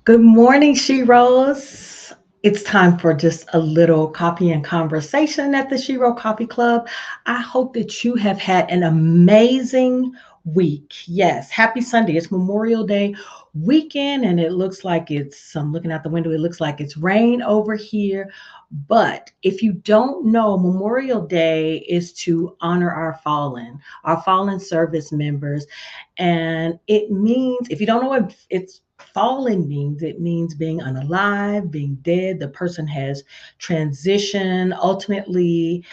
Good morning, Sheroes. It's time for just a little coffee and conversation at the Shero Coffee Club. I hope that you have had an amazing week. Yes, happy Sunday. It's Memorial Day weekend, and it looks like I'm looking out the window, it looks like it's rain over here. But if you don't know, Memorial Day is to honor our fallen service members. And it means, if you don't know what it's fallen means, it means being unalive, being dead. The person has transitioned. Ultimately,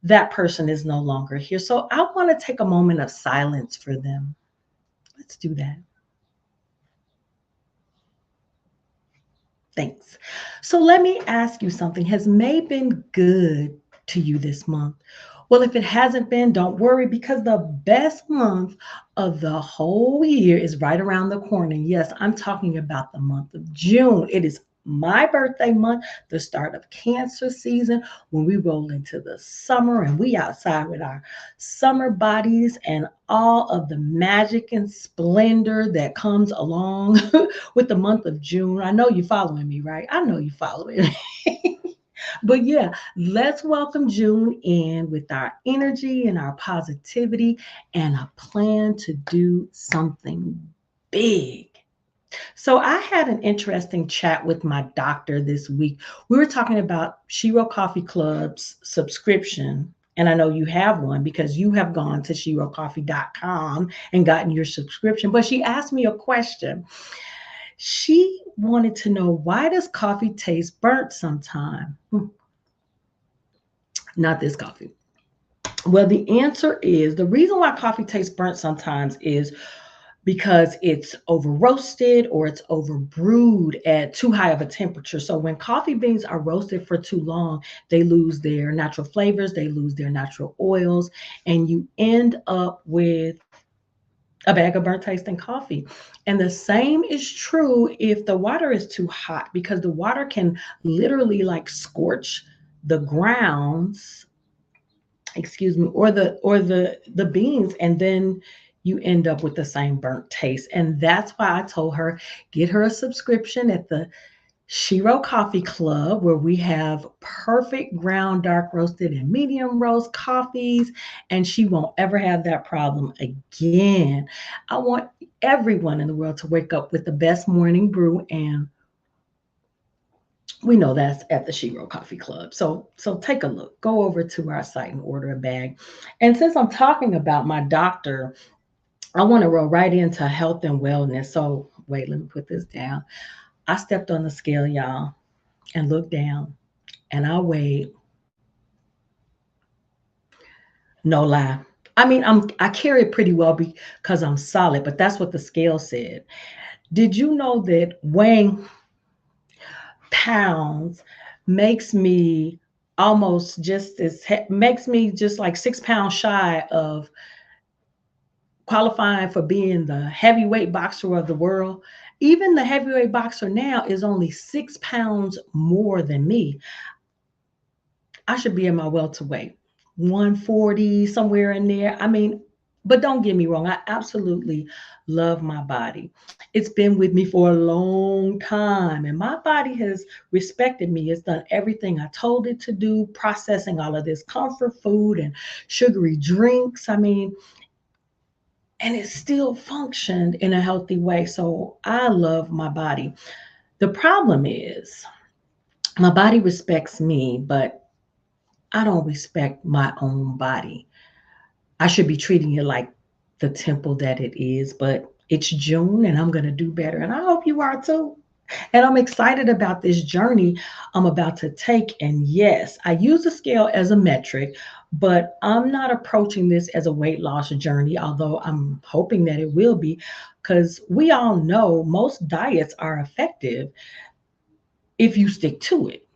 that person is no longer here. So I want to take a moment of silence for them. Let's do that. Thanks. So let me ask you something. Has May been good to you this month? Well, if it hasn't been, don't worry because the best month of the whole year is right around the corner. Yes, I'm talking about the month of June. It is my birthday month, the start of Cancer season, when we roll into the summer and we outside with our summer bodies and all of the magic and splendor that comes along with the month of June. I know you're following me, right? I know you're following me. But yeah, let's welcome June in with our energy and our positivity and a plan to do something big. So I had an interesting chat with my doctor this week. We were talking about Shero Coffee Club's subscription. And I know you have one because you have gone to sherocoffee.com and gotten your subscription. But she asked me a question. She wanted to know, why does coffee taste burnt sometime? Not this coffee. Well, the answer is, the reason why coffee tastes burnt sometimes is because it's over roasted or it's over brewed at too high of a temperature. So when coffee beans are roasted for too long, they lose their natural flavors, they lose their natural oils, and you end up with a bag of burnt tasting coffee. And the same is true if the water is too hot, because the water can literally like scorch the grounds, excuse me, or the beans, and then you end up with the same burnt taste. And that's why I told her, get her a subscription at the Shero Coffee Club, where we have perfect ground dark roasted and medium roast coffees, and she won't ever have that problem again. I want everyone in the world to wake up with the best morning brew, and we know that's at the Shero Coffee Club. So take a look. Go over to our site and order a bag. And since I'm talking about my doctor, I want to roll right into health and wellness. So wait, let me put this down. I stepped on the scale, y'all, and looked down, and I weighed, no lie. I mean, I carry it pretty well because I'm solid, but that's what the scale said. Did you know that weighing pounds makes me makes me just like 6 pounds shy of qualifying for being the heavyweight boxer of the world? Even the heavyweight boxer now is only 6 pounds more than me. I should be in my welterweight, 140, somewhere in there. I mean, but don't get me wrong, I absolutely love my body. It's been with me for a long time, and my body has respected me. It's done everything I told it to do, processing all of this comfort food and sugary drinks. I mean, and it still functioned in a healthy way. So I love my body. The problem is, my body respects me, but I don't respect my own body. I should be treating it like the temple that it is, but it's June and I'm going to do better. And I hope you are too. And I'm excited about this journey I'm about to take. And yes, I use the scale as a metric, but I'm not approaching this as a weight loss journey, although I'm hoping that it will be, because we all know most diets are effective if you stick to it.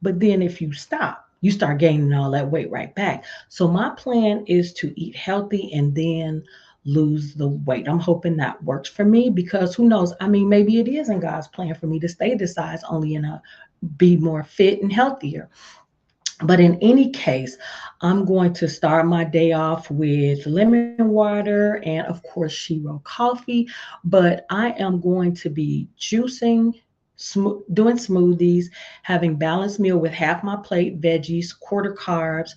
But then if you stop, you start gaining all that weight right back. So my plan is to eat healthy and then lose the weight. I'm hoping that works for me, because who knows? I mean, maybe it is in God's plan for me to stay this size only and be more fit and healthier. But in any case, I'm going to start my day off with lemon water and, of course, Shero coffee. But I am going to be juicing, doing smoothies, having balanced meal with half my plate veggies, quarter carbs,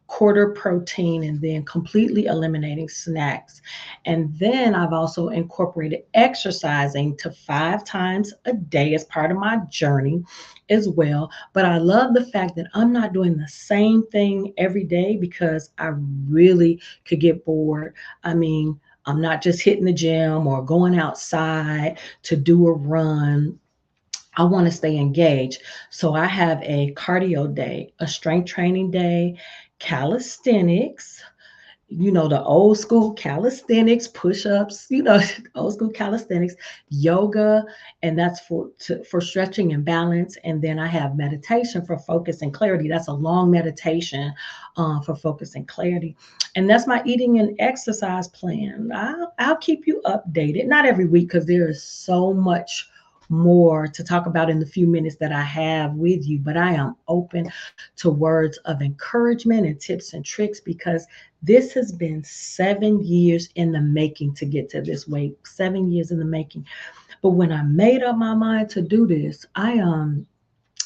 quarter protein, and then completely eliminating snacks. And then I've also incorporated exercising to 5 times a day as part of my journey as well. But I love the fact that I'm not doing the same thing every day because I really could get bored. I mean, I'm not just hitting the gym or going outside to do a run. I want to stay engaged. So I have a cardio day, a strength training day, calisthenics, the old school calisthenics, push-ups, old school calisthenics, yoga, and that's for stretching and balance. And then I have meditation for focus and clarity. That's a long meditation for focus and clarity. And that's my eating and exercise plan. I'll keep you updated, not every week because there is so much more to talk about in the few minutes that I have with you, but I am open to words of encouragement and tips and tricks because this has been 7 years in the making to get to this weight, 7 years in the making. But when I made up my mind to do this, I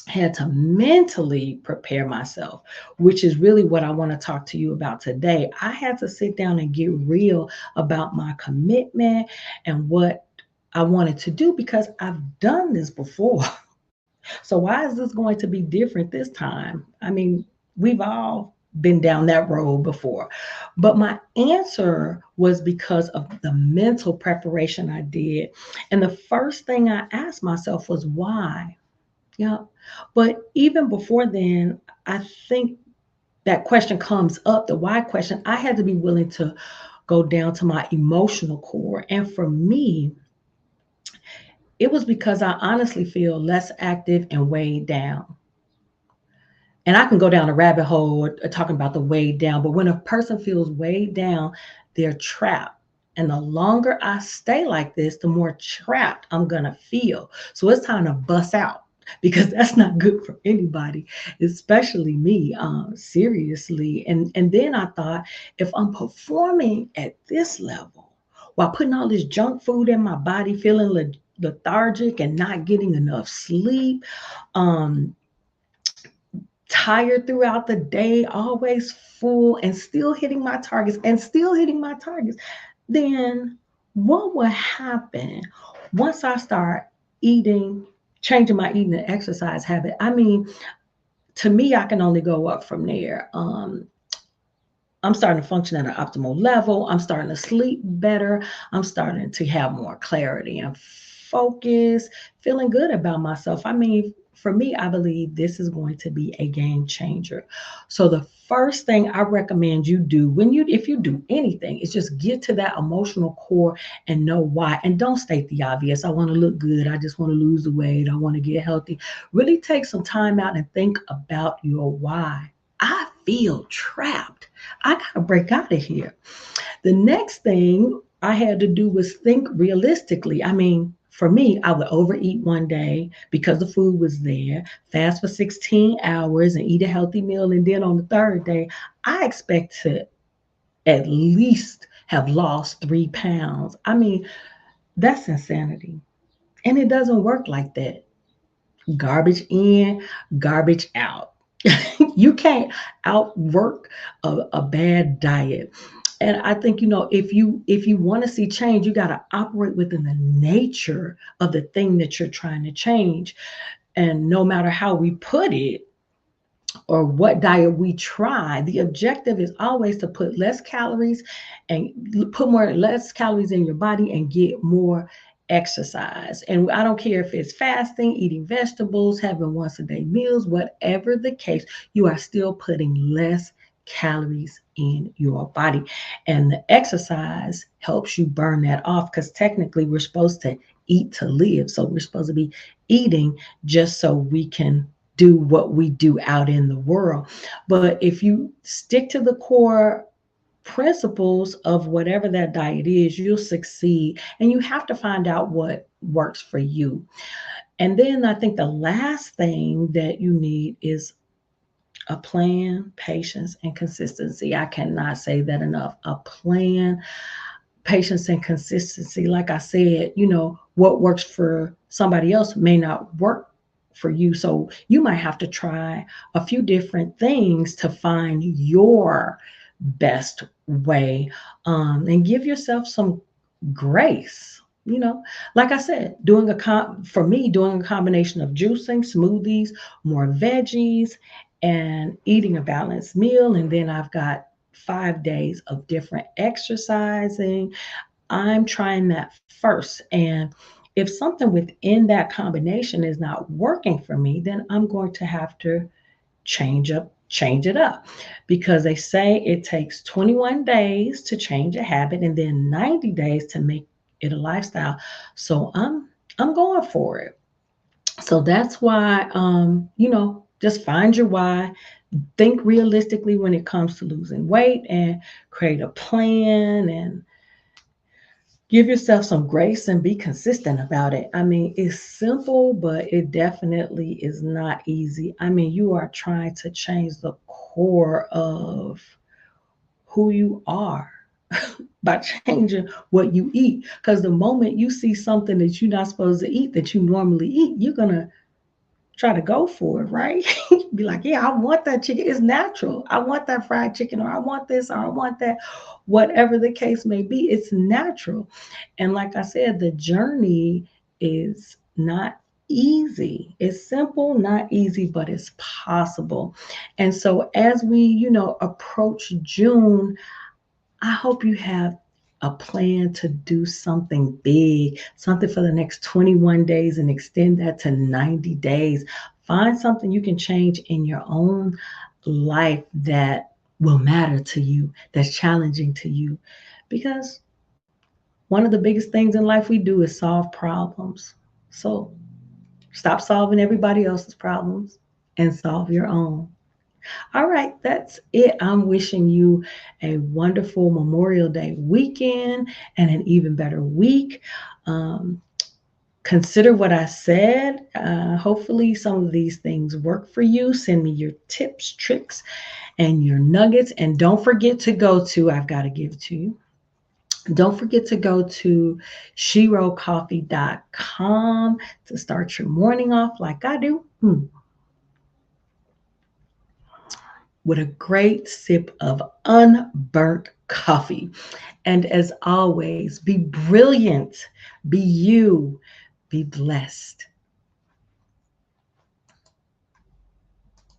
had to mentally prepare myself, which is really what I want to talk to you about today. I had to sit down and get real about my commitment and what I wanted to do because I've done this before. So why is this going to be different this time? I mean, we've all been down that road before. But my answer was because of the mental preparation I did. And the first thing I asked myself was why? Yeah. But even before then, I think that question comes up, the why question. I had to be willing to go down to my emotional core. And for me, it was because I honestly feel less active and weighed down. And I can go down a rabbit hole talking about the weighed down, but when a person feels weighed down, they're trapped. And the longer I stay like this, the more trapped I'm gonna feel. So it's time to bust out because that's not good for anybody, especially me. Seriously. And then I thought, if I'm performing at this level while putting all this junk food in my body, feeling lethargic and not getting enough sleep, um, tired throughout the day, always full, and still hitting my targets, then what will happen once I start eating, changing my eating and exercise habit? I mean, to me, I can only go up from there. I'm starting to function at an optimal level. I'm starting to sleep better. I'm starting to have more clarity and focus, feeling good about myself. I mean, for me, I believe this is going to be a game changer. So the first thing I recommend you do if you do anything, is just get to that emotional core and know why. And don't state the obvious. I want to look good. I just want to lose the weight. I want to get healthy. Really take some time out and think about your why. I feel trapped. I got to break out of here. The next thing I had to do was think realistically. I mean, for me, I would overeat one day because the food was there, fast for 16 hours and eat a healthy meal. And then on the third day, I expect to at least have lost 3 pounds. I mean, that's insanity. And it doesn't work like that. Garbage in, garbage out. You can't outwork a bad diet. And I think, if you want to see change, you got to operate within the nature of the thing that you're trying to change. And no matter how we put it, or what diet we try, the objective is always to put less calories and put more less calories in your body and get more exercise. And I don't care if it's fasting, eating vegetables, having once a day meals, whatever the case, you are still putting less calories in your body. And the exercise helps you burn that off because technically we're supposed to eat to live. So we're supposed to be eating just so we can do what we do out in the world. But if you stick to the core principles of whatever that diet is, you'll succeed. And you have to find out what works for you. And then I think the last thing that you need is A plan, patience, and consistency. I cannot say that enough. A plan, patience, and consistency. Like I said, what works for somebody else may not work for you. So you might have to try a few different things to find your best way, and give yourself some grace. Like I said, for me, doing a combination of juicing, smoothies, more veggies, and eating a balanced meal. And then I've got 5 days of different exercising. I'm trying that first. And if something within that combination is not working for me, then I'm going to have to change it up, because they say it takes 21 days to change a habit and then 90 days to make it a lifestyle. So I'm going for it. So that's why, just find your why, think realistically when it comes to losing weight, and create a plan, and give yourself some grace and be consistent about it. I mean, it's simple, but it definitely is not easy. I mean, you are trying to change the core of who you are by changing what you eat. Because the moment you see something that you're not supposed to eat that you normally eat, you're going to try to go for it, right? Be like, yeah, I want that chicken. It's natural. I want that fried chicken, or I want this, or I want that. Whatever the case may be, it's natural. And like I said, the journey is not easy. It's simple, not easy, but it's possible. And so as we, approach June, I hope you have a plan to do something big, something for the next 21 days, and extend that to 90 days. Find something you can change in your own life that will matter to you, that's challenging to you. Because one of the biggest things in life we do is solve problems. So stop solving everybody else's problems and solve your own. All right, that's it. I'm wishing you a wonderful Memorial Day weekend and an even better week. Um, Consider what I said. Hopefully, some of these things work for you. Send me your tips, tricks, and your nuggets. And don't forget to go to, I've got to give it to you. Don't forget to go to sherocoffee.com to start your morning off like I do. With a great sip of unburnt coffee. And as always, be brilliant, be you, be blessed.